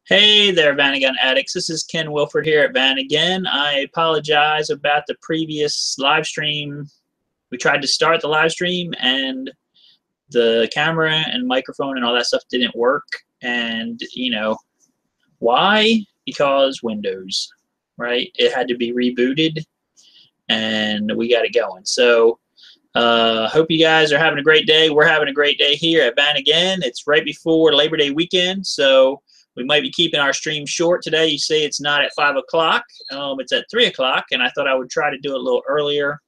Hey there, Vanagon addicts. This is Ken Wilford here at Vanagon. I apologize about the previous live stream. We tried to start the live stream and the camera and microphone and all that stuff didn't work. And, why? Because Windows, right? It had to be rebooted and we got it going. So, hope you guys are having a great day. We're having a great day here at Vanagon. It's right before Labor Day weekend, so we might be keeping our stream short today. You say it's not at 5 o'clock. It's at 3 o'clock, and I thought I would try to do it a little earlier.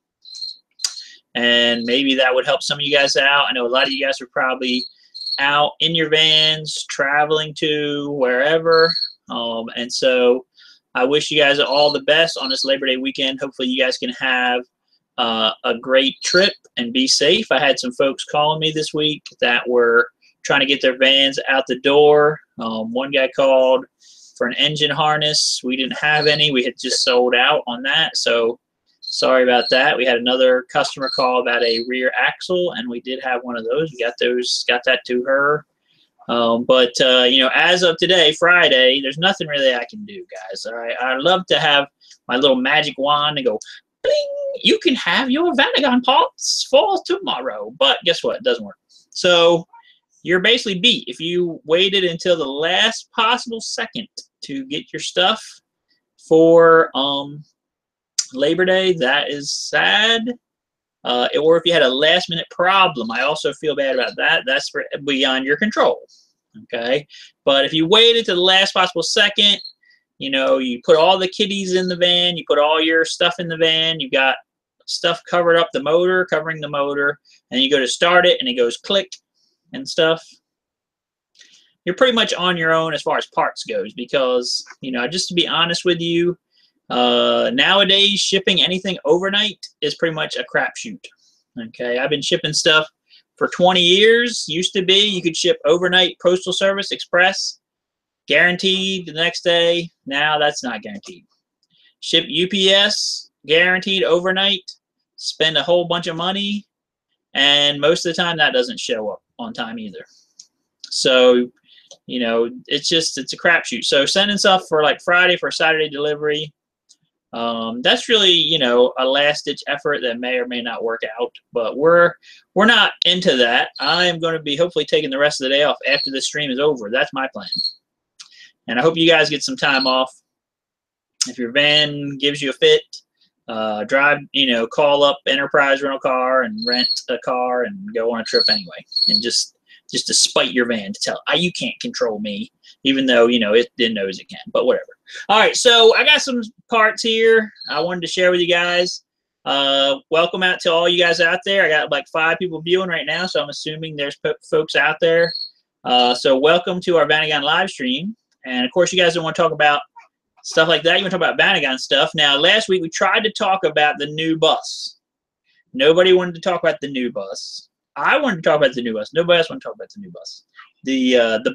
And maybe that would help some of you guys out. I know a lot of you guys are probably out in your vans, traveling to wherever. And so I wish you guys all the best on this Labor Day weekend. Hopefully you guys can have a great trip and be safe. I had some folks calling me this week that were trying to get their vans out the door. One guy called for an engine harness. We didn't have any. We had just sold out on that, so sorry about that. We had another customer call about a rear axle, and we did have one of those. We got that to her. But as of today, Friday, there's nothing really I can do, guys. All right, I love to have my little magic wand and go, bling, you can have your Vanagon parts for tomorrow. But guess what? It doesn't work. So you're basically beat if you waited until the last possible second to get your stuff for Labor Day. That is sad. Or if you had a last minute problem, I also feel bad about that. That's beyond your control. Okay, but if you waited to the last possible second, you put all the kiddies in the van, you put all your stuff in the van, you got stuff covering the motor, and you go to start it, and it goes click and stuff. You're pretty much on your own as far as parts goes, because just to be honest with you, nowadays shipping anything overnight is pretty much a crapshoot. Okay, I've been shipping stuff for 20 years. Used to be you could ship overnight, postal service, express, guaranteed the next day. Now that's not guaranteed. Ship UPS, guaranteed overnight, spend a whole bunch of money, and most of the time that doesn't show up on time either. So it's a crapshoot. So sending stuff for like Friday for Saturday delivery, that's really a last-ditch effort that may or may not work out, but we're not into that. I am going to be hopefully taking the rest of the day off after this stream is over. That's my plan, and I hope you guys get some time off. If your van gives you a fit, drive, call up Enterprise Rental Car and rent a car and go on a trip anyway, and just to spite your van, to tell you can't control me, even though it knows it can, but whatever. All right, so I got some parts here I wanted to share with you guys. Welcome out to all you guys out there. I got like 5 people viewing right now, so I'm assuming there's folks out there. So welcome to our Vanagon live stream. And of course, you guys don't want to talk about stuff like that. You want to talk about Vanagon stuff. Now, last week we tried to talk about the new bus. Nobody wanted to talk about the new bus. I wanted to talk about the new bus. Nobody else wanted to talk about the new bus. The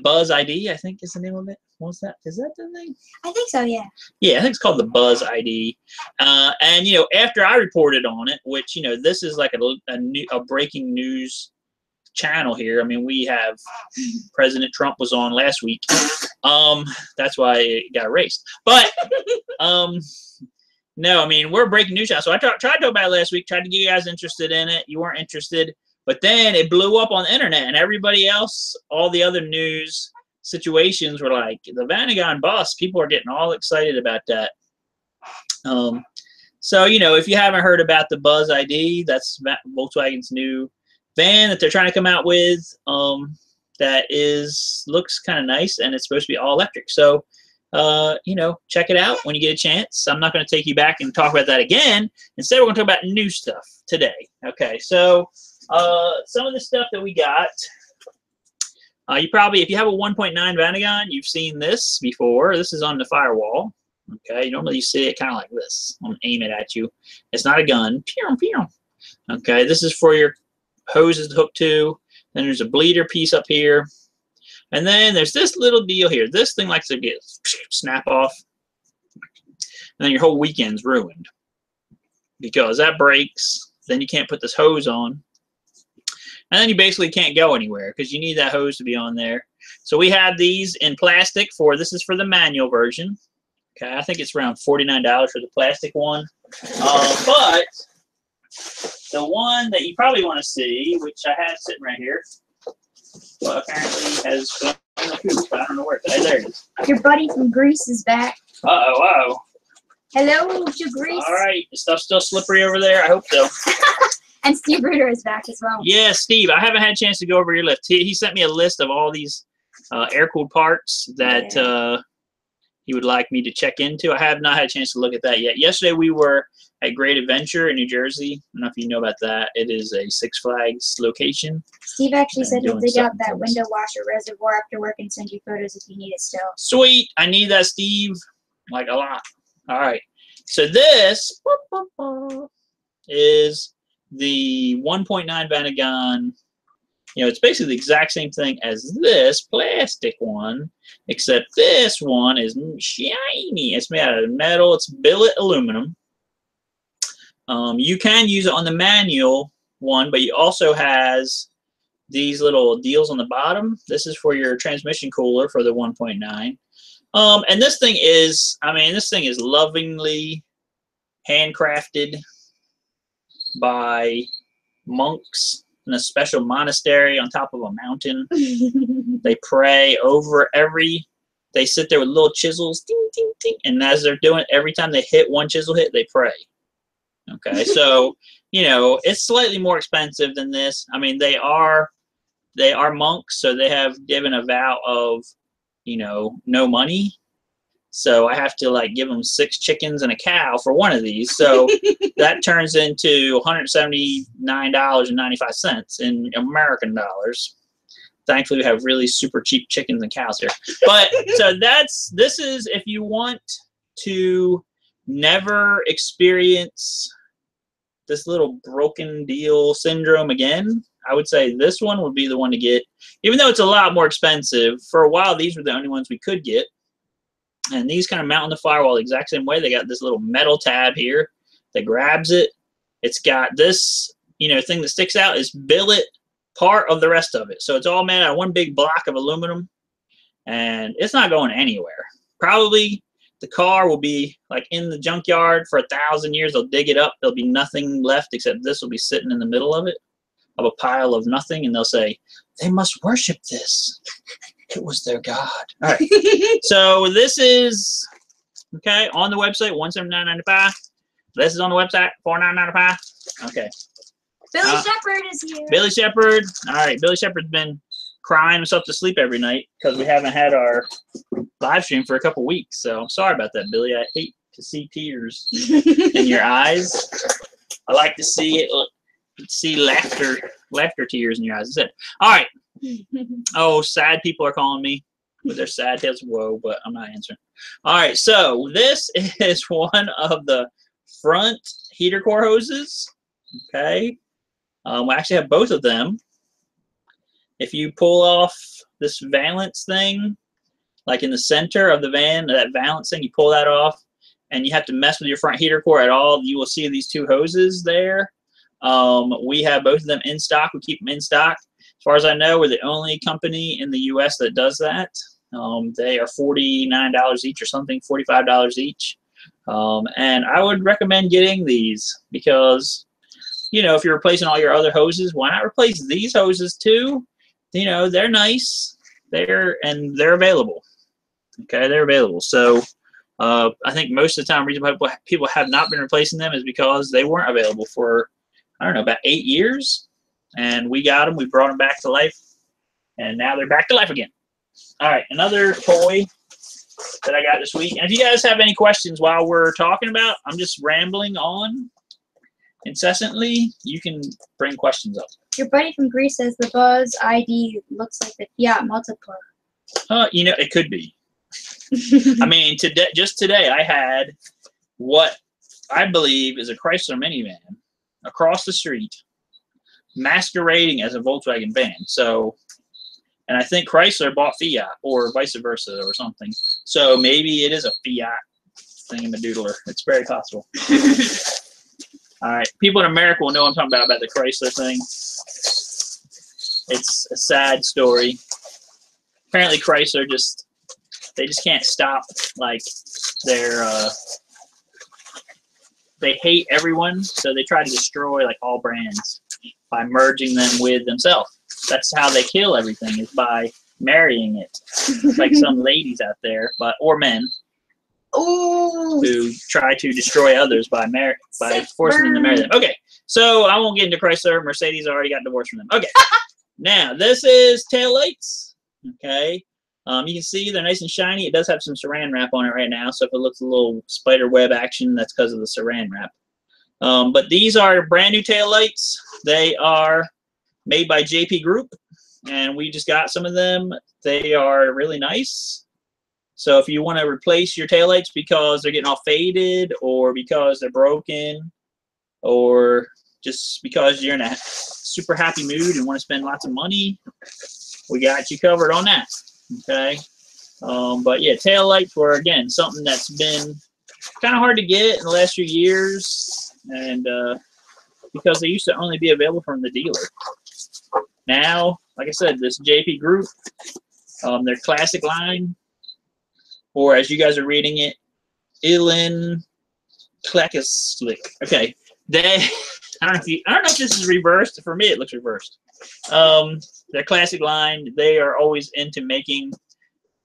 Buzz ID, I think is the name of it. What's that? Is that the name? I think so, yeah. Yeah, I think it's called the Buzz ID. And after I reported on it, which this is like a breaking news channel here. I mean, we have President Trump was on last week. That's why it got erased. But no, I mean, we're a breaking news channel. So I tried to talk about it last week, tried to get you guys interested in it. You weren't interested. But then it blew up on the internet, and everybody else, all the other news situations were like, the Vanagon bus, people are getting all excited about that. So, if you haven't heard about the Buzz ID, that's Volkswagen's new van that they're trying to come out with, that looks kind of nice, and it's supposed to be all electric. So, check it out when you get a chance. I'm not going to take you back and talk about that again. Instead, we're going to talk about new stuff today. Okay, so some of the stuff that we got, you probably, if you have a 1.9 Vanagon, you've seen this before. This is on the firewall. Okay, normally you see it kind of like this. I'm going to aim it at you. It's not a gun. Pew, pew. Okay, this is for your hoses to hook to. Then there's a bleeder piece up here. And then there's this little deal here. This thing likes to get snap off. And then your whole weekend's ruined. Because that breaks. Then you can't put this hose on. And then you basically can't go anywhere because you need that hose to be on there. So we have these in plastic this is for the manual version. Okay, I think it's around $49 for the plastic one. But the one that you probably want to see, which I have sitting right here, well, apparently has gone in the coop, but I don't know where. There it is. Your buddy from Greece is back. Uh-oh. Hello to Greece. All right, the stuff's still slippery over there. I hope so. And Steve Reuter is back as well. Yeah, Steve, I haven't had a chance to go over your list. He sent me a list of all these air-cooled parts that he would like me to check into. I have not had a chance to look at that yet. Yesterday we were at Great Adventure in New Jersey. I don't know if you know about that. It is a Six Flags location. Steve actually said he'll dig out that window washer reservoir after work and send you photos if you need it still. Sweet. I need that, Steve. Like a lot. All right. So this is the 1.9 Vanagon. You know, it's basically the exact same thing as this plastic one, except this one is shiny. It's made out of metal. It's billet aluminum. You can use it on the manual one, but you also has these little deals on the bottom. This is for your transmission cooler for the 1.9. And this thing is, this thing is lovingly handcrafted by monks in a special monastery on top of a mountain. They pray over they sit there with little chisels, ding, ding, ding, and as they're doing it, every time they hit one chisel hit, they pray. Okay, so, you know, it's slightly more expensive than this. I mean, they are monks, so they have given a vow of, you know, no money. So I have to like give them 6 chickens and a cow for one of these. So that turns into $179.95 in American dollars. Thankfully, we have really super cheap chickens and cows here. But so this is if you want to never experience this little broken deal syndrome again, I would say this one would be the one to get. Even though it's a lot more expensive, for a while these were the only ones we could get. And these kind of mount on the firewall the exact same way. They got this little metal tab here that grabs it. It's got this, you know, thing that sticks out is billet part of the rest of it. So it's all made out of one big block of aluminum, and it's not going anywhere. Probably the car will be like in the junkyard for 1,000 years. They'll dig it up. There'll be nothing left except this will be sitting in the middle of it, of a pile of nothing, and they'll say, they must worship this. It was their god. All right. So this is, okay, on the website, $179.95. This is on the website, $49.95. Okay. Billy Shepard is here. Billy Shepard. All right. Billy Shepard's been crying himself to sleep every night because we haven't had our live stream for a couple weeks. So I'm sorry about that, Billy. I hate to see tears in your eyes. I like to see it. See laughter tears in your eyes. That's it. All right. Oh, sad people are calling me with their sad tales of woe, but I'm not answering. All right, so this is one of the front heater core hoses. Okay, we actually have both of them. If you pull off this valance thing, like in the center of the van, that valance thing, you pull that off, and you have to mess with your front heater core at all, you will see these 2 hoses there. We have both of them in stock. We keep them in stock. As far as I know, we're the only company in the U.S. that does that. They are $49 each or something, $45 each. And I would recommend getting these because, you know, if you're replacing all your other hoses, why not replace these hoses too? You know, they're nice. They're available. Okay, they're available. So I think most of the time, the reason people have not been replacing them is because they weren't available for, I don't know, about 8 years. And we got them. We brought them back to life. And now they're back to life again. All right, another toy that I got this week. And if you guys have any questions while we're talking about, I'm just rambling on incessantly, you can bring questions up. Your buddy from Greece says the Buzz ID looks like the Fiat Multipla. You know, it could be. I mean, just today I had what I believe is a Chrysler minivan across the street masquerading as a Volkswagen van. So, and I think Chrysler bought Fiat or vice versa or something. So maybe it is a Fiat thingamadoodler. It's very possible. All right. People in America will know what I'm talking about the Chrysler thing. It's a sad story. Apparently Chrysler they just can't stop, like, they hate everyone, so they try to destroy like all brands by merging them with themselves. That's how they kill everything, is by marrying it. Like some ladies out there, or men, who try to destroy others by forcing them to marry them. Okay, so I won't get into Chrysler. Mercedes already got divorced from them. Okay, now this is taillights. Okay, you can see they're nice and shiny. It does have some saran wrap on it right now, so if it looks a little spider web action, that's because of the saran wrap. But these are brand new taillights. They are made by JP Group, and we just got some of them. They are really nice. So if you want to replace your taillights because they're getting all faded, or because they're broken, or just because you're in a super happy mood and want to spend lots of money, we got you covered on that. Okay. But yeah, taillights were, again, something that's been kind of hard to get in the last few years, and because they used to only be available from the dealer. Now, like I said, this JP Group, their classic line, or as you guys are reading it, Ilin Klekaslik. Okay, I don't know if this is reversed. For me, it looks reversed. Their classic line, they are always into making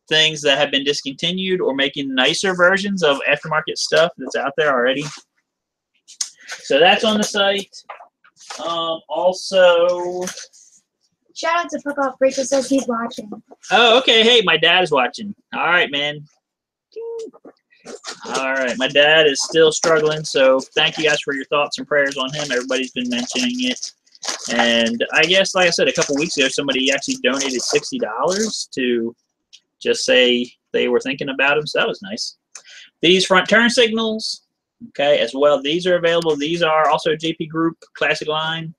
things that have been discontinued, or making nicer versions of aftermarket stuff that's out there already. So that's on the site. Also, shout out to Puck Off Rachel says he's watching. Oh, okay. Hey, my dad is watching. All right, man. All right, my dad is still struggling, so thank you guys for your thoughts and prayers on him. Everybody's been mentioning it. And I guess, like I said, a couple weeks ago, somebody actually donated $60 to just say they were thinking about him, so that was nice. These front turn signals, okay, as well, these are available. These are also JP Group classic line.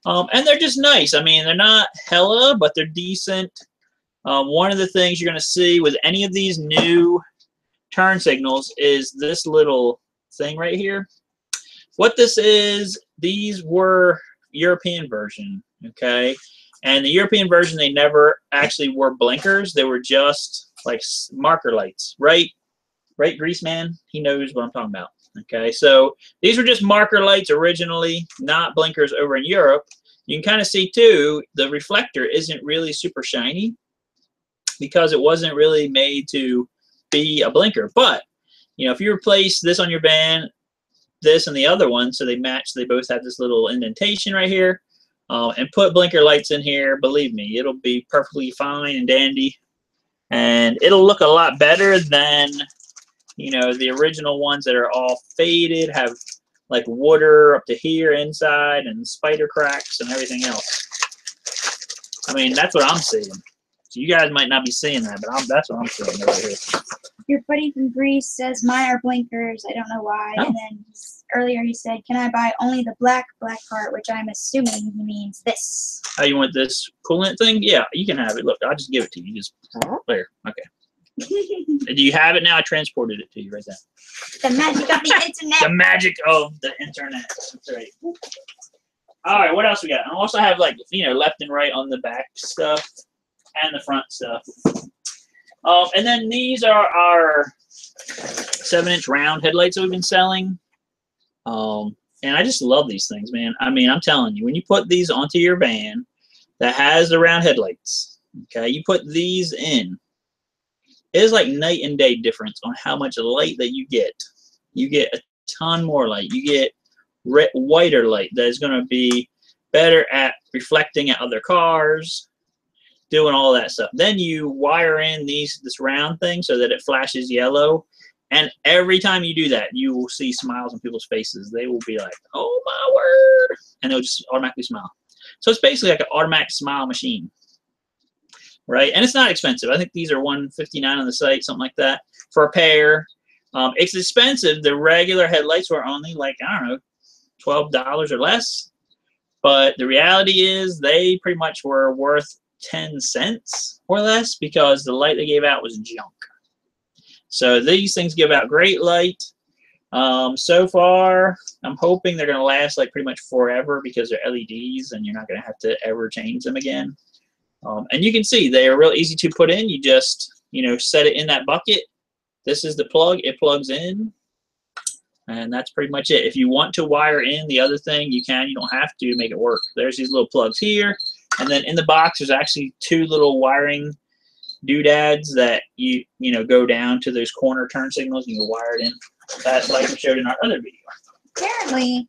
And they're just nice. I mean, they're not hella, but they're decent. One of the things you're going to see with any of these new turn signals is this little thing right here. What this is, these were European version, okay? And the European version, they never actually were blinkers. They were just like marker lights, right? Right, Grease Man? He knows what I'm talking about. Okay, so these were just marker lights originally, not blinkers over in Europe. You can kind of see, too, the reflector isn't really super shiny because it wasn't really made to be a blinker. But, you know, if you replace this on your van, this and the other one, so they match, they both have this little indentation right here, and put blinker lights in here, believe me, it'll be perfectly fine and dandy. And it'll look a lot better than, you know, the original ones that are all faded, have like water up to here inside and spider cracks and everything else. I mean, that's what I'm seeing. So you guys might not be seeing that, but that's what I'm seeing over here. Your buddy from Greece says mine are blinkers. I don't know why. Oh. And then earlier he said, can I buy only the black part, which I'm assuming he means this. Oh, you want this coolant thing? Yeah, you can have it. Look, I'll just give it to you. Just there. Okay. Do you have it now? I transported it to you right there. The magic of the internet. The magic of the internet. That's right. All right, what else we got? I also have, like, you know, left and right on the back stuff and the front stuff. And then these are our 7-inch round headlights that we've been selling. And I just love these things, man. I mean, I'm telling you, when you put these onto your van that has the round headlights, okay, you put these in, it is like night and day difference on how much light that you get. You get a ton more light. You get whiter light that is going to be better at reflecting at other cars, doing all that stuff. Then you wire in this round thing so that it flashes yellow. And every time you do that, you will see smiles on people's faces. They will be like, oh my word. And they'll just automatically smile. So it's basically like an automatic smile machine. Right? And it's not expensive. I think these are $159 on the site, something like that, for a pair. It's expensive. The regular headlights were only like, I don't know, $12 or less. But the reality is they pretty much were worth 10 cents or less because the light they gave out was junk. So these things give out great light. So far, I'm hoping they're going to last like pretty much forever because they're LEDs and you're not going to have to ever change them again. And you can see they are real easy to put in. You just, set it in that bucket. This is the plug. It plugs in. And that's pretty much it. If you want to wire in the other thing, you can. You don't have to make it work. There's these little plugs here. And then in the box, there's actually 2 little wiring doodads that you go down to those corner turn signals and you wire it in. That like we showed in our other video. Apparently,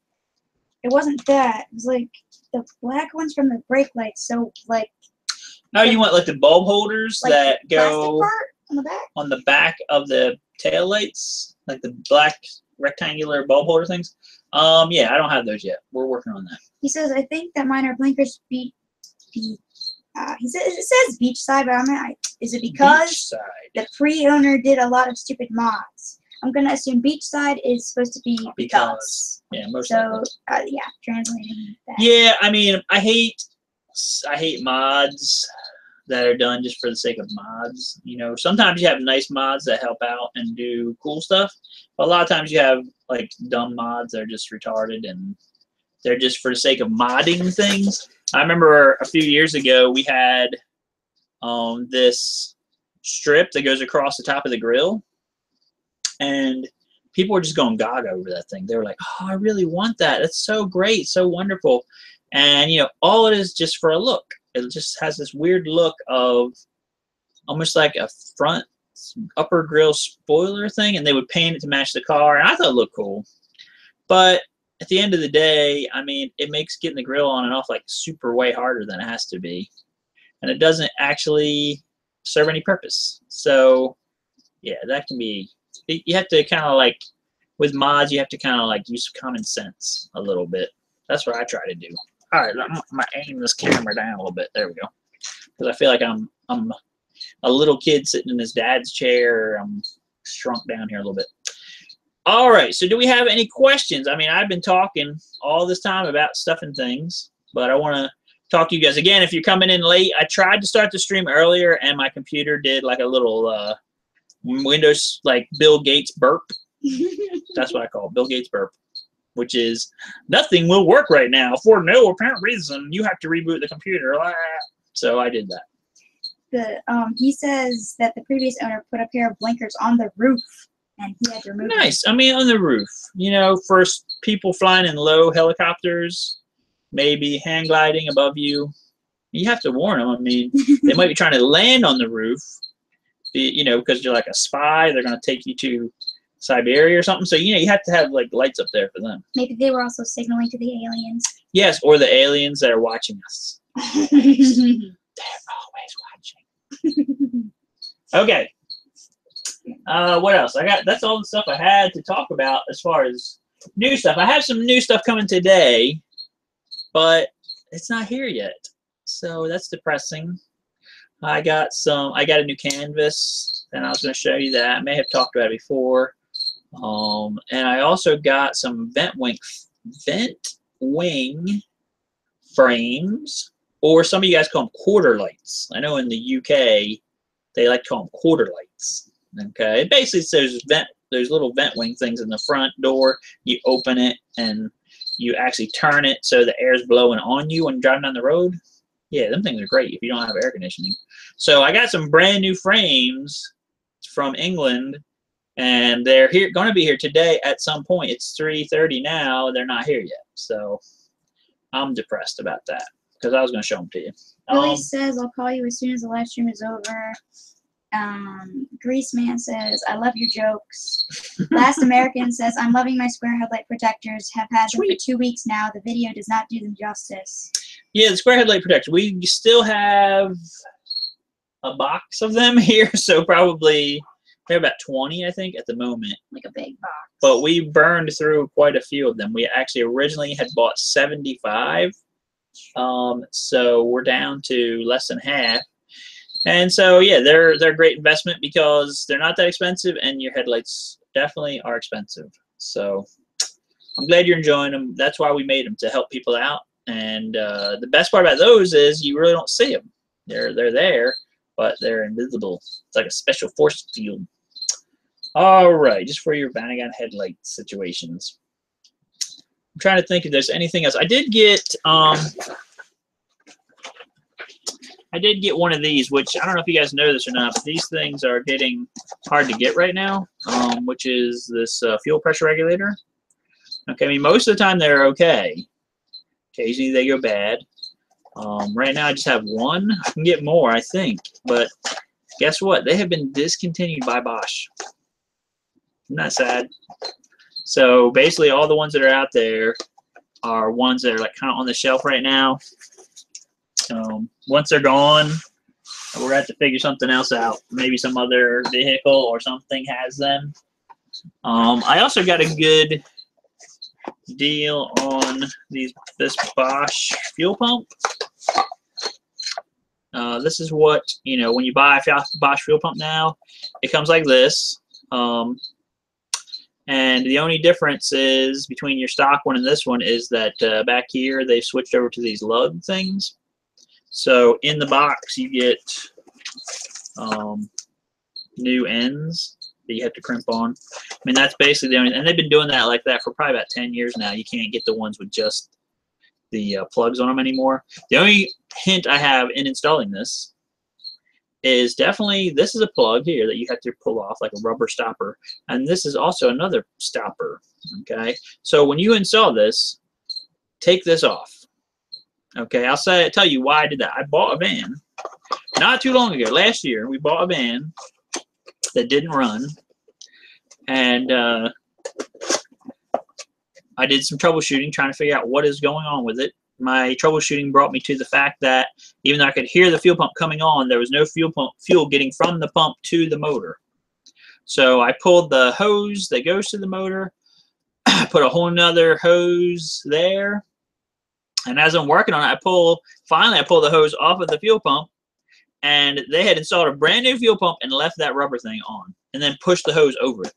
it wasn't that. It was like the black ones from the brake lights. So like. No, you want like the bulb holders like that the go part on the back? On the back of the tail lights, like the black rectangular bulb holder things. Yeah, I don't have those yet. We're working on that. He says, I think that mine are blinkers he says it says beachside, but is it because the pre-owner did a lot of stupid mods? I'm gonna assume beachside is supposed to be because. Yeah, most so yeah, translating that. Yeah, I mean, I hate mods that are done just for the sake of mods. Sometimes you have nice mods that help out and do cool stuff, but a lot of times you have like dumb mods that are just retarded and they're just for the sake of modding things. I remember a few years ago we had this strip that goes across the top of the grill, and people were just going gaga over that thing. They were like, "Oh, I really want that. That's so great, so wonderful." And all it is just for a look. It just has this weird look of almost like a front upper grill spoiler thing, and they would paint it to match the car, and I thought it looked cool. But at the end of the day, I mean, it makes getting the grill on and off like super way harder than it has to be, and it doesn't actually serve any purpose. So yeah, that can be. You have to kind of like with mods, you have to kind of like use common sense a little bit. That's what I try to do. All right, I'm gonna aim this camera down a little bit. There we go. Because I feel like I'm a little kid sitting in his dad's chair. I'm shrunk down here a little bit. All right, so do we have any questions? I mean, I've been talking all this time about stuff and things, but I want to talk to you guys again. If you're coming in late, I tried to start the stream earlier, and my computer did like a little Windows like Bill Gates burp. That's what I call it, Bill Gates burp. Which is, nothing will work right now for no apparent reason. You have to reboot the computer. So I did that. He says that the previous owner put a pair of blinkers on the roof, and he had to remove them. Nice. I mean, on the roof. For people flying in low helicopters, maybe hang gliding above you. You have to warn them. I mean, they might be trying to land on the roof, because you're like a spy. They're going to take you to Siberia or something. So, you have to have like lights up there for them. Maybe they were also signaling to the aliens. Yes, or the aliens that are watching us. They're always watching. Okay. What else? That's all the stuff I had to talk about as far as new stuff. I have some new stuff coming today, but it's not here yet. So that's depressing. I got a new canvas, and I was going to show you that. I may have talked about it before. And I also got some vent wing frames, or some of you guys call them quarter lights. I know in the UK they like to call them quarter lights. Okay, it basically says there's little vent wing things in the front door. You open it and you actually turn it so the air's blowing on you when you're driving down the road. Yeah, them things are great if you don't have air conditioning. So I got some brand new frames from England, and they're going to be here today at some point. It's 3:30 now. They're not here yet. So I'm depressed about that because I was going to show them to you. Billy says, I'll call you as soon as the live stream is over. Grease Man says, I love your jokes. Last American says, I'm loving my square headlight protectors. Have had them for 2 weeks now. The video does not do them justice. Yeah, the square headlight protectors. We still have a box of them here, so probably they're about 20, I think, at the moment. Like a big box. But we burned through quite a few of them. We actually originally had bought 75. So we're down to less than half. And so, yeah, they're a great investment because they're not that expensive, and your headlights definitely are expensive. So I'm glad you're enjoying them. That's why we made them, to help people out. And the best part about those is you really don't see them. They're there, but they're invisible. It's like a special force field. All right, just for your Vanagon headlight situations. I'm trying to think if there's anything else. I did get one of these, which I don't know if you guys know this or not, but these things are getting hard to get right now, which is this fuel pressure regulator. Okay, I mean, most of the time they're okay. Occasionally they go bad. Right now I just have one. I can get more, I think, but guess what? They have been discontinued by Bosch. Isn't that sad? So basically all the ones that are out there are ones that are like kind of on the shelf right now. Once they're gone, we're going to have to figure something else out. Maybe some other vehicle or something has them. I also got a good deal on this Bosch fuel pump. This is what, when you buy a Bosch fuel pump now, it comes like this. And the only difference is between your stock one and this one is that back here they've switched over to these lug things. So in the box you get new ends that you have to crimp on. I mean, that's basically the only, and they've been doing that like that for probably about 10 years now. You can't get the ones with just the plugs on them anymore. The only hint I have in installing this is definitely this is a plug here that you have to pull off like a rubber stopper, and this is also another stopper. Okay, so when you install this, take this off. Okay, I'll tell you why I did that. I bought a van not too long ago. Last year we bought a van that didn't run, and I did some troubleshooting trying to figure out what is going on with it. My troubleshooting brought me to the fact that even though I could hear the fuel pump coming on, there was no fuel getting from the pump to the motor. So I pulled the hose that goes to the motor, put a whole nother hose there, and as I'm working on it, finally I pulled the hose off of the fuel pump, and they had installed a brand new fuel pump and left that rubber thing on, and then pushed the hose over it.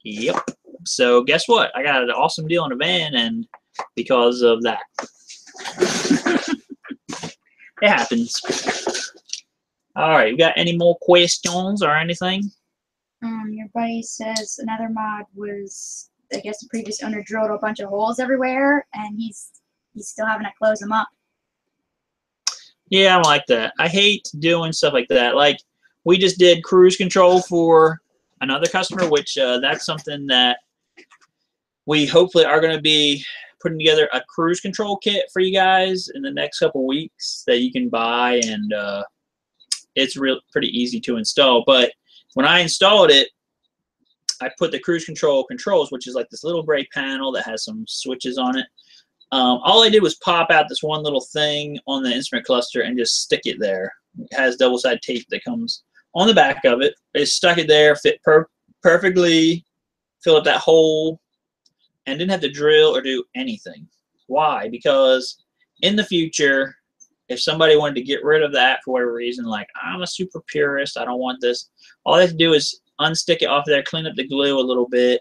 Yep. So guess what? I got an awesome deal on a van, and because of that. It happens. All right, you got any more questions or anything? Your buddy says another mod was, I guess the previous owner drilled a bunch of holes everywhere, and he's still having to close them up. Yeah, I don't like that. I hate doing stuff like that. Like, we just did cruise control for another customer, which that's something that we hopefully are going to be putting together a cruise control kit for you guys in the next couple weeks that you can buy, and it's pretty easy to install. But when I installed it, I put the cruise control controls, which is like this little gray panel that has some switches on it. All I did was pop out this one little thing on the instrument cluster and just stick it there. It has double-sided tape that comes on the back of it. I stuck it there, fit perfectly, filled up that hole, and didn't have to drill or do anything. Why? Because in the future, if somebody wanted to get rid of that for whatever reason, like I'm a super purist, I don't want this, all they have to do is unstick it off there, clean up the glue a little bit,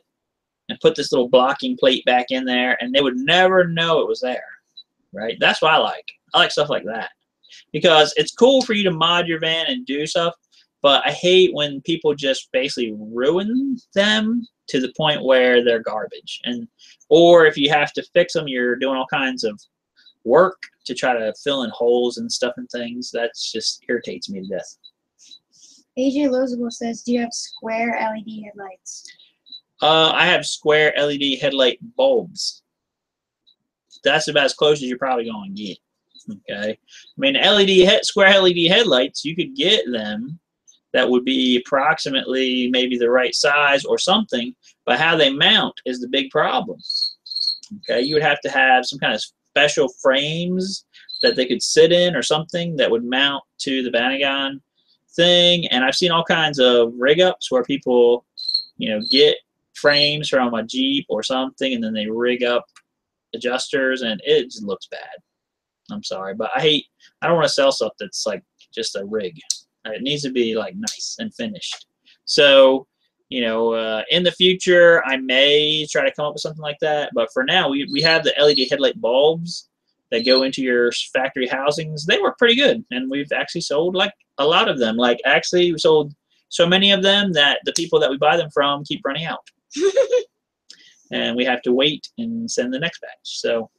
and put this little blocking plate back in there, and they would never know it was there, right? That's what I like. I like stuff like that. Because it's cool for you to mod your van and do stuff, but I hate when people just basically ruin them to the point where they're garbage. Or if you have to fix them, you're doing all kinds of work to try to fill in holes and stuff and things. That just irritates me to death. AJ Lozable says, do you have square LED headlights? I have square LED headlight bulbs. That's about as close as you're probably going to get. Okay. I mean, square LED headlights, you could get them that would be approximately maybe the right size or something, but how they mount is the big problem. Okay, you would have to have some kind of special frames that they could sit in or something that would mount to the Vanagon thing. And I've seen all kinds of rig ups where people, get frames from a Jeep or something, and then they rig up adjusters, and it just looks bad. I'm sorry, but I don't want to sell stuff that's like just a rig. It needs to be like nice and finished. So, in the future, I may try to come up with something like that. But for now, we have the LED headlight bulbs that go into your factory housings. They work pretty good, and we've actually sold like a lot of them. Like actually, we sold so many of them that the people that we buy them from keep running out. And we have to wait and send the next batch. So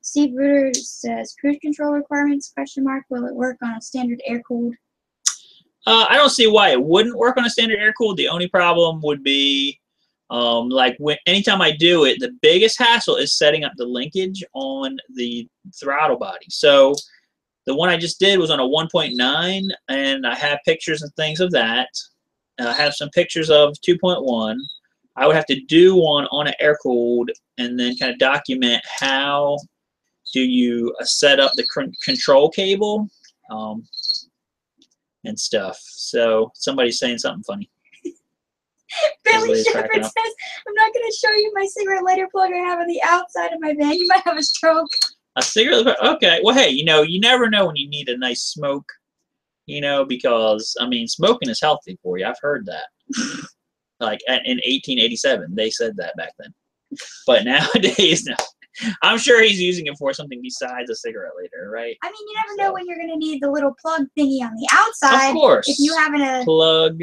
Steve Reuter says, cruise control requirements, question mark, will it work on a standard air-cooled? I don't see why it wouldn't work on a standard air-cooled. The only problem would be, like anytime I do it, the biggest hassle is setting up the linkage on the throttle body. So the one I just did was on a 1.9, and I have pictures and things of that. I have some pictures of 2.1. I would have to do one on an air-cooled and then kind of document how do you set up the control cable and stuff. So somebody's saying something funny. Billy Shepherd says, I'm not going to show you my cigarette lighter plug I have on the outside of my van. You might have a stroke. A cigarette? Okay. Well, hey, you know, you never know when you need a nice smoke, you know, because, I mean, smoking is healthy for you. I've heard that. Like in 1887, they said that back then. But nowadays, no. I'm sure he's using it for something besides a cigarette lighter, right? I mean, you never know when you're going to need the little plug thingy on the outside. Of course. If you haven't a plug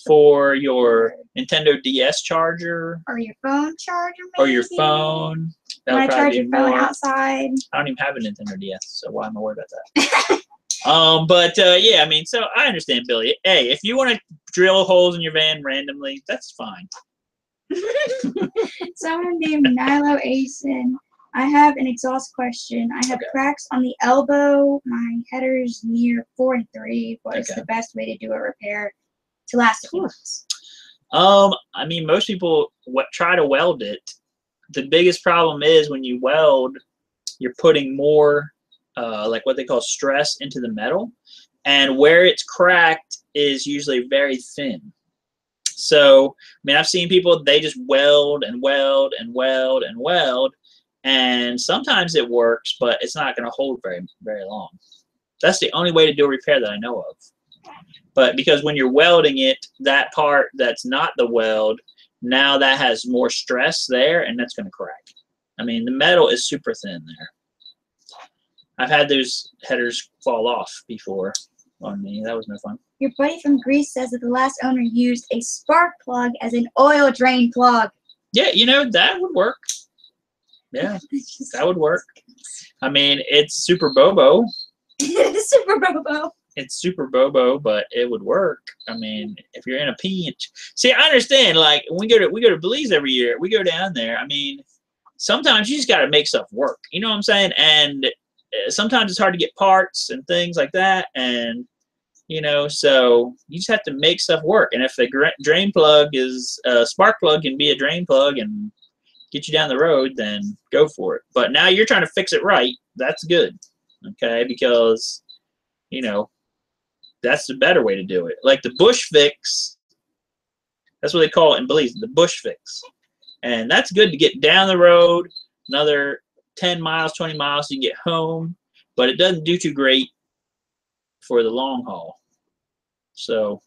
for your Nintendo DS charger. Or your phone charger, maybe. Or your phone. You want to charge your phone outside. I don't even have a Nintendo DS, so why am I worried about that? Yeah, I mean, so I understand, Billy. Hey, if you want to drill holes in your van randomly, that's fine. Someone named Nilo Asen. I have an exhaust question. I have cracks on the elbow. My header's near 4 and 3. What is the best way to do a repair to last a few months? I mean, most people try to weld it. The biggest problem is when you weld, you're putting more, like what they call stress into the metal. And where it's cracked is usually very thin. So, I mean, I've seen people, they just weld and weld and weld and weld. And sometimes it works, but it's not going to hold very, very long. That's the only way to do a repair that I know of. But because when you're welding it, that part that's not the weld, now that has more stress there, and that's going to crack. I mean, the metal is super thin there. I've had those headers fall off before on me. That was no fun. Your buddy from Greece says that the last owner used a spark plug as an oil drain plug. Yeah, you know, that would work. Yeah, that would work. I mean, it's super bobo. Super bobo. It's super bobo, but it would work. I mean, if you're in a pinch. See, I understand. Like when we go to Belize every year. We go down there. I mean, sometimes you just got to make stuff work. You know what I'm saying? And sometimes it's hard to get parts and things like that. And you know, so you just have to make stuff work. And if the drain plug is a spark plug, can be a drain plug and get you down the road, then go for it. But now you're trying to fix it right. That's good, okay? Because you know, that's the better way to do it. Like the bush fix, that's what they call it in Belize, the bush fix. And that's good to get down the road, another 10 miles, 20 miles to get home, but it doesn't do too great for the long haul. So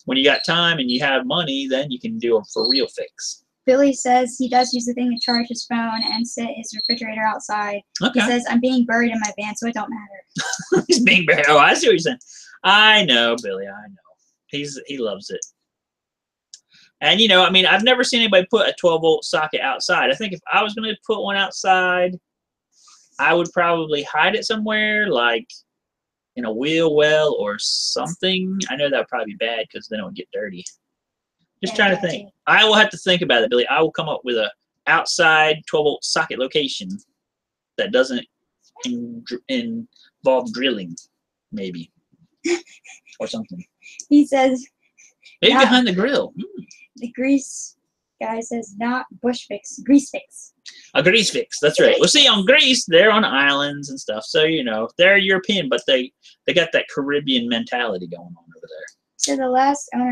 when you got time and you have money, then you can do a for real fix. Billy says he does use the thing to charge his phone and set his refrigerator outside. Okay. He says, I'm being buried in my van, so it don't matter. He's being buried. Oh, I see what you're saying. I know, Billy. I know. He loves it. And, you know, I mean, I've never seen anybody put a 12-volt socket outside. I think if I was going to put one outside, I would probably hide it somewhere, like in a wheel well or something. I know that would probably be bad because then it would get dirty. Just trying to think. I will have to think about it, Billy. I will come up with a outside 12-volt socket location that doesn't involve drilling, maybe, or something. He says, maybe behind the grill. The grease guy says, not bush fix, grease fix. A grease fix. That's right. Well, see, on Greece, they're on islands and stuff, so you know they're European, but they got that Caribbean mentality going on over there. So the last owner.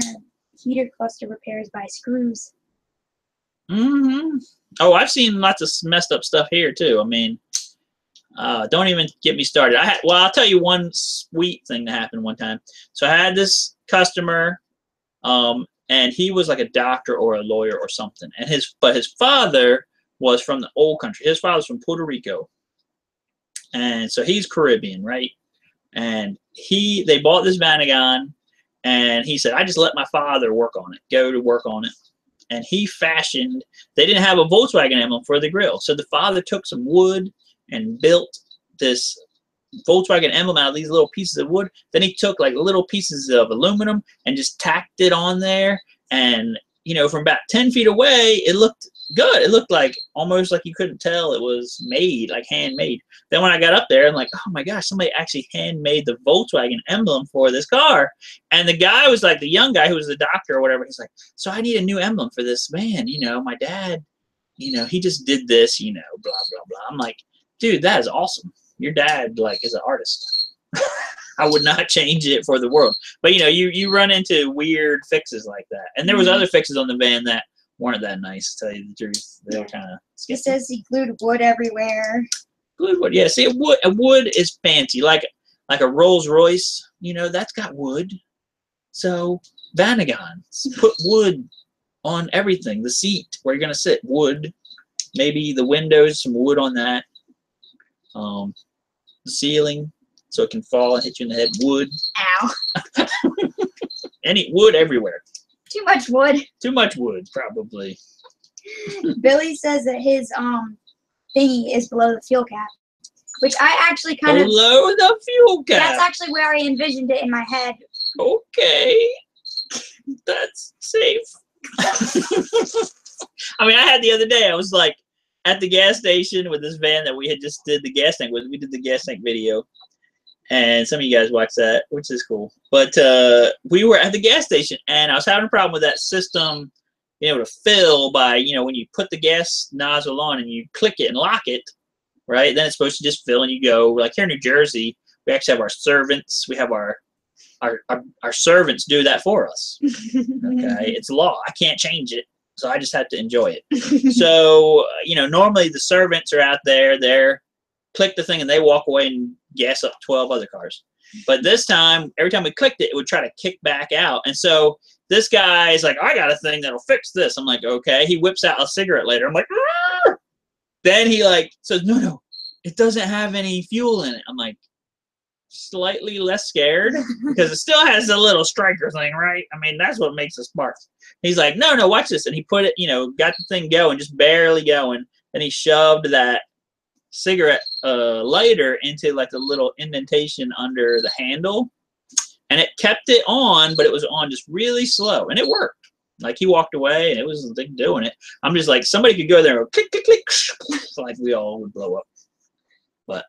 Heater cluster repairs by screws. Mm-hmm. Oh, I've seen lots of messed up stuff here too. I mean, don't even get me started. I'll tell you one sweet thing that happened one time. So I had this customer, and he was like a doctor or a lawyer or something. And his father was from the old country. His father's from Puerto Rico, and so he's Caribbean, right? And they bought this Vanagon. And he said, I just let my father work on it, go to work on it. And he fashioned, they didn't have a Volkswagen emblem for the grill. So the father took some wood and built this Volkswagen emblem out of these little pieces of wood. Then he took like little pieces of aluminum and just tacked it on there. And, you know, from about 10 feet away, it looked good. It looked like almost like you couldn't tell it was made, like handmade. Then when I got up there, I'm like, oh my gosh, somebody actually handmade the Volkswagen emblem for this car. And the guy was like, the young guy who was the doctor or whatever, he's like, so I need a new emblem for this van. You know, my dad, you know, he just did this, you know, blah, blah, blah. I'm like, dude, that is awesome. Your dad, like, is an artist. I would not change it for the world. But, you know, you run into weird fixes like that. And there was other fixes on the van that weren't that nice, to tell you the truth. They were kind of He says he glued wood everywhere. Glued wood, yeah. See, a wood is fancy, like a Rolls Royce. You know, that's got wood. So Vanagon put wood on everything. The seat where you're gonna sit, wood. Maybe the windows, some wood on that. The ceiling, so it can fall and hit you in the head. Wood. Ow. Any wood everywhere. Too much wood. Too much wood, probably. Billy says that his thingy is below the fuel cap, which I actually kind of below the fuel cap. That's actually where I envisioned it in my head. Okay, that's safe. I mean, I had the other day. I was like at the gas station with this van that we had just did the gas tank with. We did the gas tank video. And some of you guys watch that, which is cool. But we were at the gas station, and I was having a problem with that system being able to fill by, you know, when you put the gas nozzle on and you click it and lock it, right? Then it's supposed to just fill and you go. Like here in New Jersey, we actually have our servants. We have our servants do that for us. Okay, it's law. I can't change it, so I just have to enjoy it. So, you know, normally the servants are out there. They're click the thing and they walk away and gas up 12 other cars. But this time, every time we clicked it, it would try to kick back out. And so this guy is like, I got a thing that'll fix this. I'm like, okay. He whips out a cigarette lighter. I'm like, arr! Then he like says, no, it doesn't have any fuel in it. I'm like, slightly less scared because it still has the little striker thing, right? I mean, that's what makes it spark. He's like, no, watch this. And he put it, you know, got the thing going, just barely going. And he shoved that cigarette lighter into like a little indentation under the handle, and it kept it on, but it was on just really slow, and it worked. Like he walked away and it was like doing it. I'm just like, somebody could go there and go click click click, like we all would blow up. But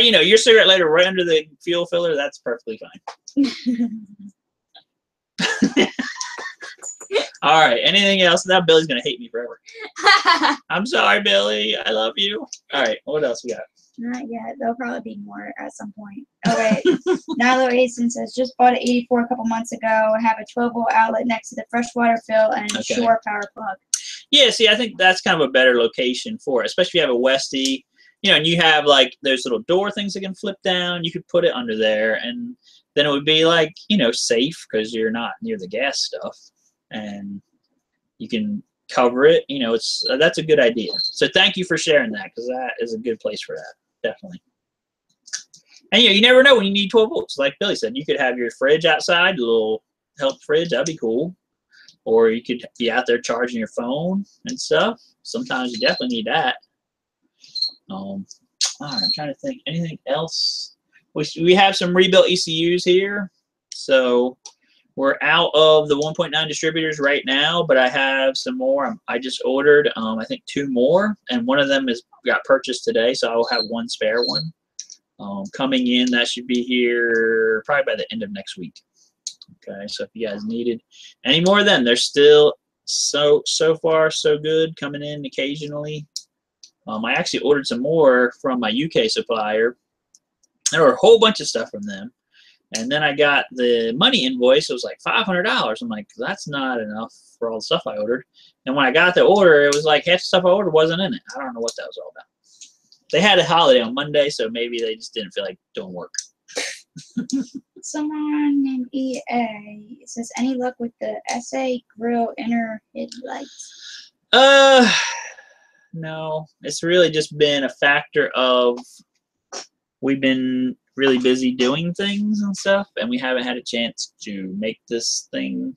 you know, your cigarette lighter right under the fuel filler, that's perfectly fine. All right, anything else? Now Billy's gonna hate me forever. I'm sorry, Billy. I love you. All right, what else we got? Not yet. There'll probably be more at some point. Oh, wait. Nilo Asen says, just bought an 84 a couple months ago. I have a 12-volt outlet next to the freshwater fill and a shore power plug. Yeah, see, I think that's kind of a better location for it, especially if you have a Westie, you know, and you have like those little door things that can flip down. You could put it under there, and then it would be like, you know, safe because you're not near the gas stuff, and you can cover it. You know, it's that's a good idea. So thank you for sharing that, because that is a good place for that. Definitely. And you know, you never know when you need 12 volts. Like Billy said, you could have your fridge outside, a little help fridge. That'd be cool. Or you could be out there charging your phone and stuff. Sometimes you definitely need that. All right, I'm trying to think. Anything else? We have some rebuilt ECUs here. So we're out of the 1.9 distributors right now, but I have some more. I just ordered, I think, 2 more, and one of them got purchased today, so I will have 1 spare one coming in. That should be here probably by the end of next week. Okay, so if you guys needed any more, then they're still so far so good, coming in occasionally. I actually ordered some more from my UK supplier. There were a whole bunch of stuff from them. And then I got the money invoice. It was like $500. I'm like, that's not enough for all the stuff I ordered. And when I got the order, it was like half the stuff I ordered wasn't in it. I don't know what that was all about. They had a holiday on Monday, so maybe they just didn't feel like doing work. Someone named EA says, any luck with the SA grill inner headlights? No. It's really just been a factor of we've been really busy doing things and stuff, and we haven't had a chance to make this thing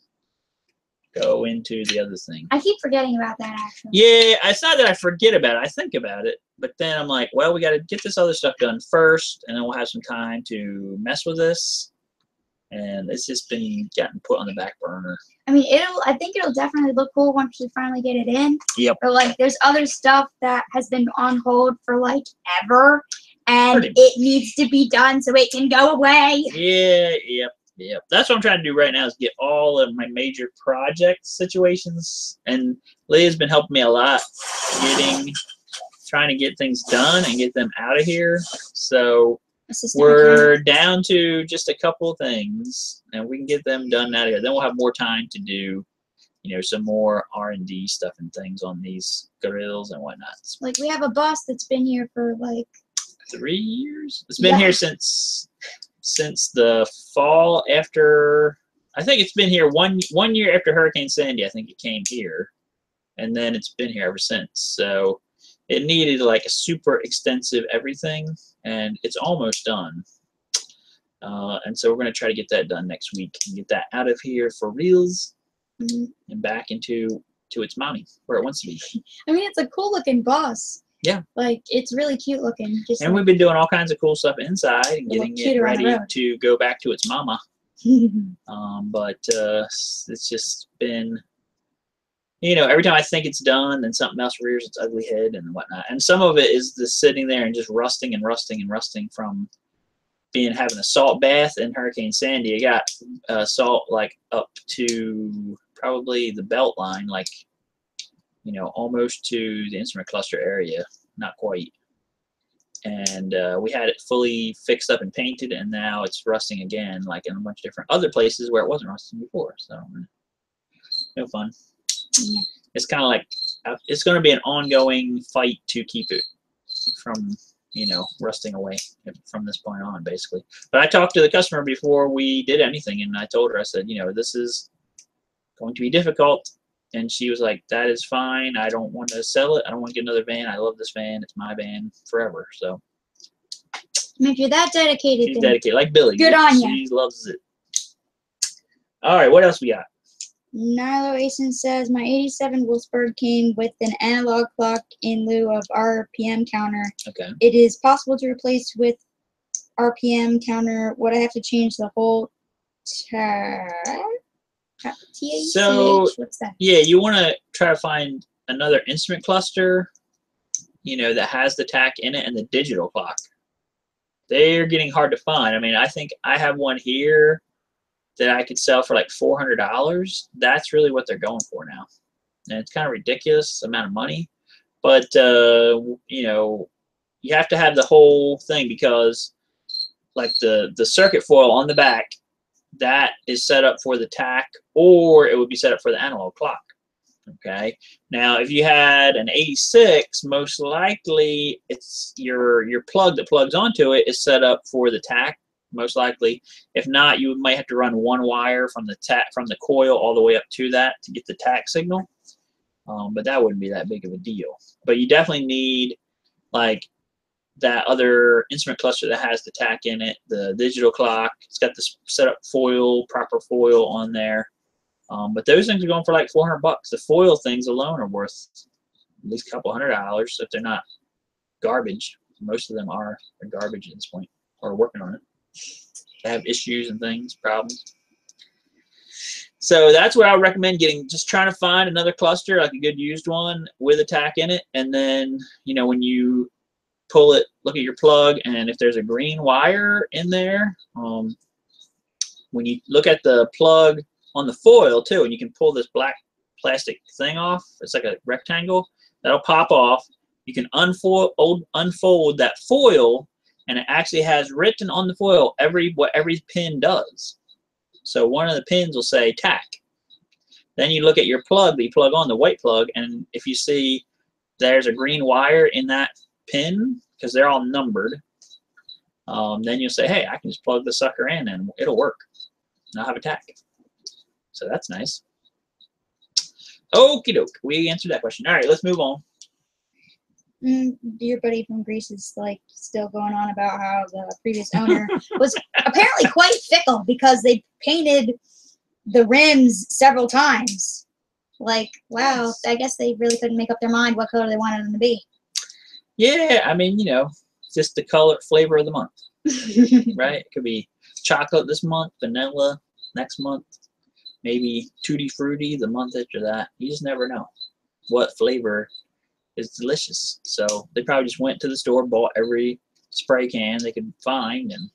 go into the other thing. I keep forgetting about that, actually. Yeah, it's not that I forget about it. I think about it, but then I'm like, well, we got to get this other stuff done first, and then we'll have some time to mess with this. And it's just been getting put on the back burner. I mean, I think it'll definitely look cool once we finally get it in. Yep. But like, there's other stuff that has been on hold for like ever, and it needs to be done so it can go away. Yeah. Yep. That's what I'm trying to do right now is get all of my major project situations, and Leah's been helping me a lot trying to get things done and get them out of here. So we're down to just a couple of things, and we can get them done out of here. Then we'll have more time to do, some more R&D stuff and things on these grills and whatnot. Like, we have a bus that's been here for like 3 years. It's been here since the fall after. I think it's been here one year after Hurricane Sandy. I think it came here, and then it's been here ever since. So it needed like a super extensive everything, and it's almost done. And so we're going to try to get that done next week and get that out of here for reals and back into its mommy where it wants to be. I mean, it's a cool looking bus. Yeah. Like, it's really cute looking. And we've been doing all kinds of cool stuff inside and getting it ready to go back to its mama. But it's just been, every time I think it's done, then something else rears its ugly head and whatnot. And some of it is just sitting there and just rusting from having a salt bath in Hurricane Sandy. It got salt like up to probably the belt line, like, almost to the instrument cluster area, not quite. And we had it fully fixed up and painted, and now it's rusting again, like in a bunch of different other places where it wasn't rusting before. So, no fun. Yeah. It's kind of like it's going to be an ongoing fight to keep it from, rusting away from this point on, basically. But I talked to the customer before we did anything, and I told her, I said, this is going to be difficult. And she was like, that is fine. I don't want to sell it. I don't want to get another van. I love this van. It's my van forever. So. If you're that dedicated. She's dedicated. Like Billy. Good on you. She loves it. All right. What else we got? Nilo Asen says, my 87 Wolfsburg came with an analog clock in lieu of RPM counter. Okay. It is possible to replace with RPM counter. Would I have to change the whole So, what's that? Yeah, you want to try to find another instrument cluster, that has the TAC in it and the digital clock. They're getting hard to find. I mean, I think I have one here that I could sell for like $400. That's really what they're going for now. And it's kind of ridiculous amount of money. But, you have to have the whole thing because, like, the circuit foil on the back, that is set up for the TAC, or it would be set up for the analog clock. Okay. Now, if you had an 86, most likely it's your plug that plugs onto it is set up for the TAC, most likely. If not, you might have to run one wire from the coil all the way up to that to get the TAC signal. But that wouldn't be that big of a deal. But you definitely need like that other instrument cluster that has the TAC in it, the digital clock. It's got this setup foil, proper foil on there. But those things are going for like $400. The foil things alone are worth at least a couple $100 if they're not garbage. Most of them are garbage at this point, or working on it. They have issues and things, problems. So that's what I would recommend getting. Just trying to find another cluster, like a good used one with a TAC in it, and then when you pull it, look at your plug, and if there's a green wire in there, when you look at the plug on the foil too, and you can pull this black plastic thing off, it's like a rectangle, that'll pop off. You can unfold that foil, and it actually has written on the foil what every pin does. So one of the pins will say TAC. Then you look at your plug that you plug on, the white plug, and if you see there's a green wire in that pin, because they're all numbered, then you'll say, hey, I can just plug the sucker in and it'll work. And I'll have a TAC. So that's nice. Okie doke. We answered that question. All right, let's move on. Your buddy from Greece is like still going on about how the previous owner was apparently quite fickle because they painted the rims several times. Like, wow, I guess they really couldn't make up their mind what color they wanted them to be. Yeah, I mean, just the color flavor of the month, right? It could be chocolate this month, vanilla next month, maybe tutti frutti the month after that. You just never know what flavor is delicious. So they probably just went to the store, bought every spray can they could find, and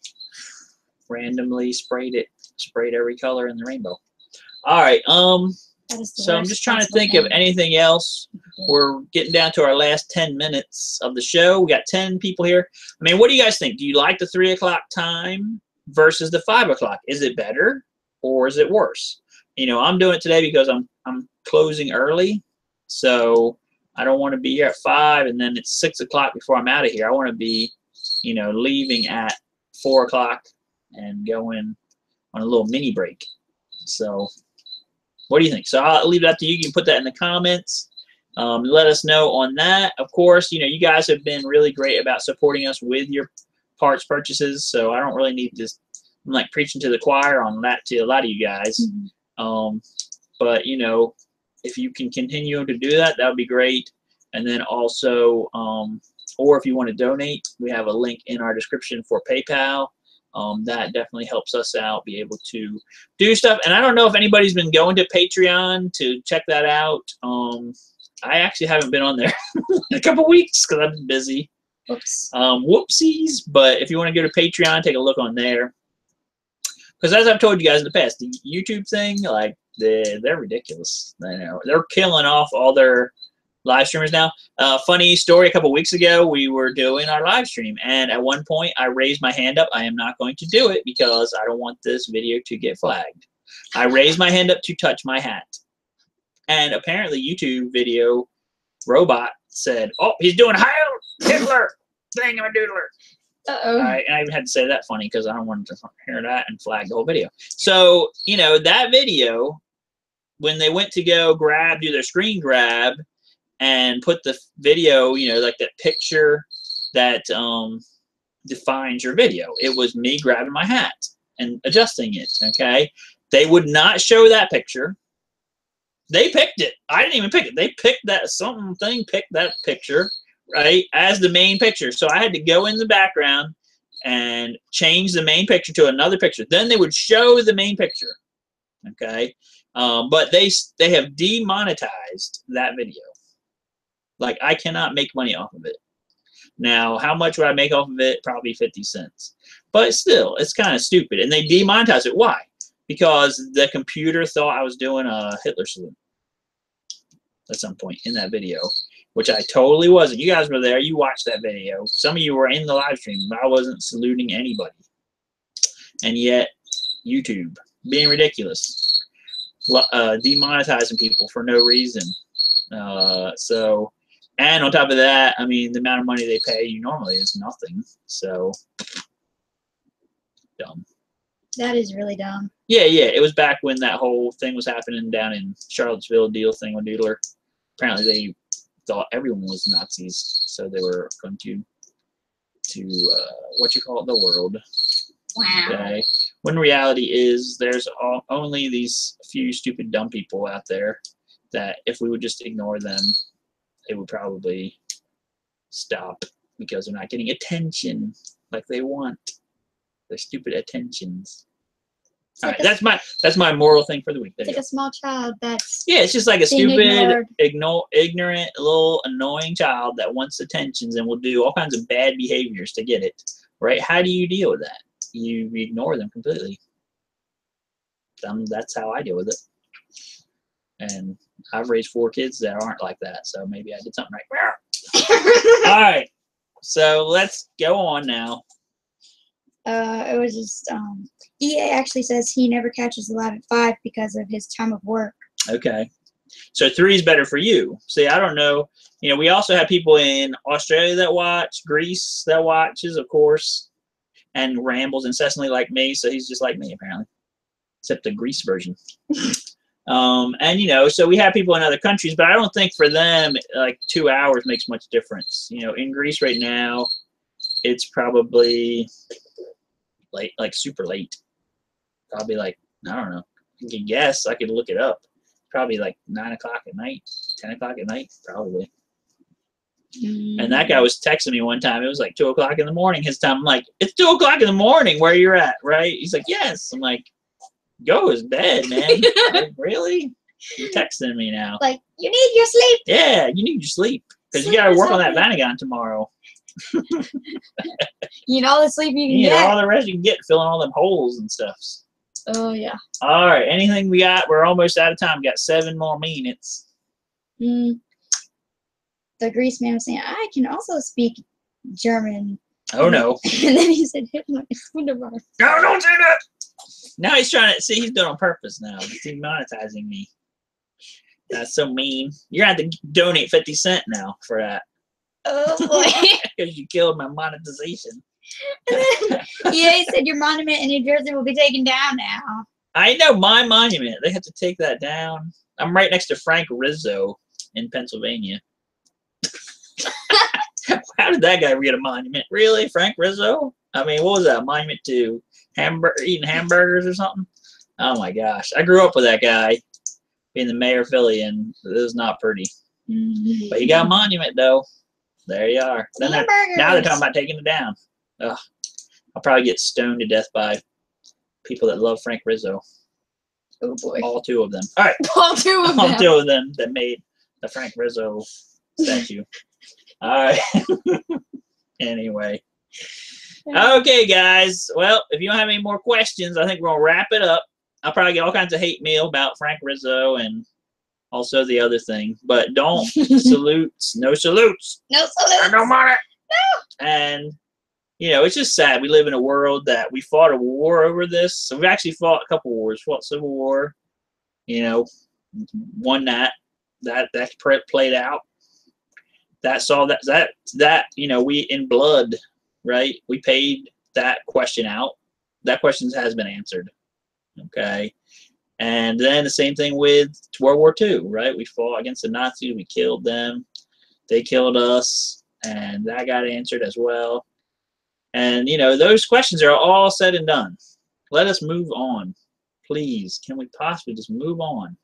randomly sprayed every color in the rainbow. All right, so I'm just trying to think of anything else. We're getting down to our last 10 minutes of the show. We got 10 people here. I mean, what do you guys think? Do you like the 3 o'clock time versus the 5 o'clock? Is it better or is it worse? I'm doing it today because I'm closing early, so I don't want to be here at 5 and then it's 6 o'clock before I'm out of here. I want to be, leaving at 4 o'clock and going on a little mini break. So what do you think? So I'll leave it up to you. You can put that in the comments. Let us know on that. Of course, you guys have been really great about supporting us with your parts purchases, so I don't really need to, I'm like preaching to the choir on that to a lot of you guys. But, if you can continue to do that, that would be great. And then also, or if you want to donate, we have a link in our description for PayPal. That definitely helps us out, be able to do stuff. And I don't know if anybody's been going to Patreon to check that out. I actually haven't been on there in a couple weeks because I've been busy. Oops. Whoopsies. But if you want to go to Patreon, take a look on there. Because as I've told you guys in the past, the YouTube thing, like, they're ridiculous. They're killing off all their live streamers now. Funny story, a couple weeks ago, we were doing our live stream, and at one point, I raised my hand up. I am not going to do it because I don't want this video to get flagged. I raised my hand up to touch my hat. And apparently, YouTube video robot said, "Oh, he's doing Heil Hitler thingamadoodler." Uh-oh. And I even had to say that funny because I don't want to hear that and flag the whole video. So, that video, when they went to go do their screen grab and put the video, like that picture that defines your video, it was me grabbing my hat and adjusting it, okay? They would not show that picture. They picked it. I didn't even pick it. They picked that picked that picture, right, as the main picture. So I had to go in the background and change the main picture to another picture. Then they would show the main picture, okay? But they have demonetized that video. Like, I cannot make money off of it. Now, how much would I make off of it? Probably 50 cents. But still, it's kind of stupid. And they demonetized it. Why? Because the computer thought I was doing a Hitler salute at some point in that video, which I totally wasn't. You guys were there. You watched that video. Some of you were in the live stream. I wasn't saluting anybody. And yet, YouTube, being ridiculous, demonetizing people for no reason. And on top of that, I mean, the amount of money they pay you normally is nothing. So, dumb. That is really dumb. Yeah. It was back when that whole thing was happening down in Charlottesville, deal thing with Doodler. Apparently, they thought everyone was Nazis, so they were going to the world. Wow. Okay. When reality is, there's only these few stupid dumb people out there that if we would just ignore them, it would probably stop because they're not getting attention like they want. Their stupid attentions. All right, that's my moral thing for the week. It's like a small child that's it's just like a stupid, ignored. ignorant, little annoying child that wants attentions and will do all kinds of bad behaviors to get it. Right? How do you deal with that? You ignore them completely. That's how I deal with it. And I've raised 4 kids that aren't like that, so maybe I did something right. All right, so let's go on now. It was just EA actually says he never catches the live at 5 because of his time of work. Okay, so 3 is better for you. See, I don't know. We also have people in Australia that watch, Greece that watches, of course, and rambles incessantly like me. So he's just like me apparently, except the Greece version. And you know, so we have people in other countries, but I don't think for them like 2 hours makes much difference. You know, in Greece right now, it's probably late, like super late. Probably like, I don't know. I can guess. I could look it up. Probably like 9 o'clock at night, 10 o'clock at night, probably. And that guy was texting me one time. It was like 2 o'clock in the morning his time. I'm like, it's 2 o'clock in the morning where you're at, right? He's like, yes. I'm like, go to bed, man. Like, really? You're texting me now. Like, you need your sleep. Yeah, you need your sleep. Because you got to work on that Vanagon tomorrow. You know all the sleep you can You get. know, all the rest you can get filling all them holes and stuff. Oh, yeah. All right, anything we got? We're almost out of time. We got 7 more minutes. The Greece man was saying, I can also speak German. Oh, no. And then he said, Hitler is wunderbar. No, don't say that. Now he's trying to, see, he's doing it on purpose now. He's demonetizing me. That's so mean. You're going to have to donate 50 cents now for that. Oh, boy. Because you killed my monetization. EA said your monument in New Jersey will be taken down now. I know, my monument. They have to take that down. I'm right next to Frank Rizzo in Pennsylvania. How did that guy get a monument? Really? Frank Rizzo? I mean, what was that? A monument to eating hamburgers or something? Oh my gosh. I grew up with that guy being the mayor of Philly, and it was not pretty. But he got a monument, though. There you are. Then now they're talking about taking it down. Ugh. I'll probably get stoned to death by people that love Frank Rizzo. Oh, boy. All 2 of them. All right. All 2 of them. All 2 of them that made the Frank Rizzo statue. All right. Anyway. Okay, guys. Well, if you don't have any more questions, I think we're going to wrap it up. I'll probably get all kinds of hate mail about Frank Rizzo and also the other thing. But don't salutes. No salutes. No salutes. No money. No. And, you know, it's just sad. We live in a world that we fought a war over this. So we've actually fought a couple wars. Fought Civil War. You know, won that. That played out. That saw that you know, we in blood, right? We paid that question out. That question has been answered. Okay. And then the same thing with World War II, right? We fought against the Nazis. We killed them. They killed us. And that got answered as well. And, you know, those questions are all said and done. Let us move on. Please, can we possibly just move on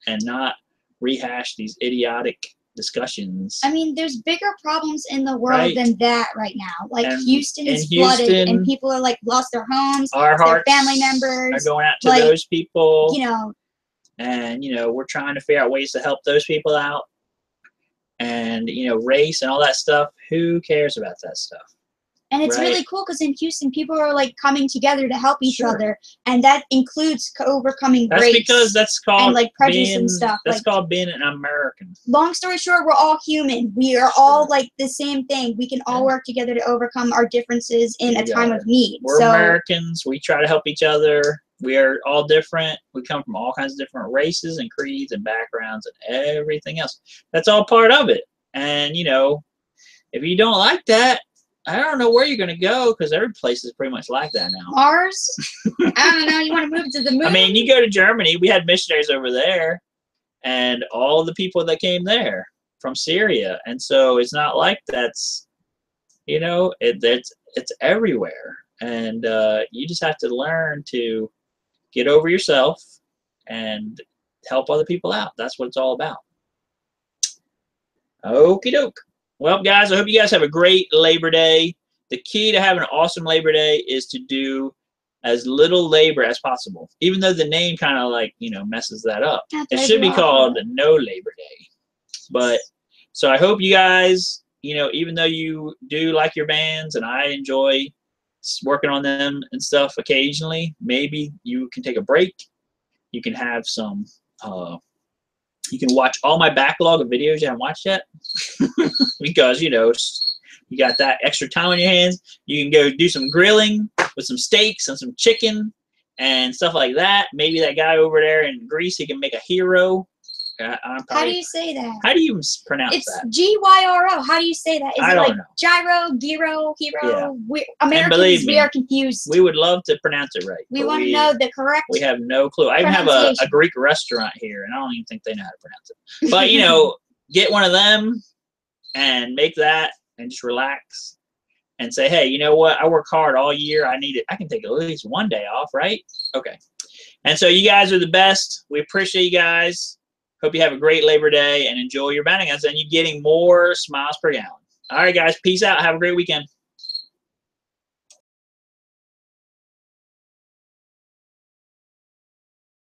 and not rehash these idiotic discussions? I mean, there's bigger problems in the world than that right now. Like, and Houston is flooded, and people are, like, lost their homes. Our their hearts family members are going out to those people. You know. And, you know, we're trying to figure out ways to help those people out. And, you know, race and all that stuff. Who cares about that stuff? And it's really cool because in Houston, people are like coming together to help each other, and that includes overcoming race. That's because that's called and like prejudice and stuff. That's like, called being an American. Long story short, we're all human. We are all like the same thing. We can all work together to overcome our differences in a time of need. We're Americans. We try to help each other. We are all different. We come from all kinds of different races and creeds and backgrounds and everything else. That's all part of it. And, you know, if you don't like that, I don't know where you're going to go because every place is pretty much like that now. Mars? I don't know. You want to move to the moon? I mean, you go to Germany. We had missionaries over there and all the people that came there from Syria. And so it's not like that's, you know, it's everywhere. And you just have to learn to get over yourself and help other people out. That's what it's all about. Okie doke. Well, guys, I hope you guys have a great Labor Day. The key to having an awesome Labor Day is to do as little labor as possible, even though the name kind of like, you know, messes that up. It should be called No Labor Day. But so I hope you guys, you know, even though you do like your bands and I enjoy working on them and stuff occasionally, maybe you can take a break. You can have some you can watch all my backlog of videos you haven't watched yet because, you know, you got that extra time on your hands. You can go do some grilling with some steaks and some chicken and stuff like that. Maybe that guy over there in Greece, he can make a hero How do you say that? How do you pronounce It's that? Gyro. How do you say that? Is I it don't like know. gyro, gyro, hero? Yeah. Americans, believe me, we are confused. We would love to pronounce it right. We want to know the correct. We have no clue. I even have a Greek restaurant here, and I don't even think they know how to pronounce it. But, you know, get one of them and make that and just relax and say, hey, you know what? I work hard all year. I need it. I can take at least one day off, right? Okay. And so you guys are the best. We appreciate you guys. Hope you have a great Labor Day and enjoy your bounty guns and you're getting more smiles per gallon. All right, guys. Peace out. Have a great weekend.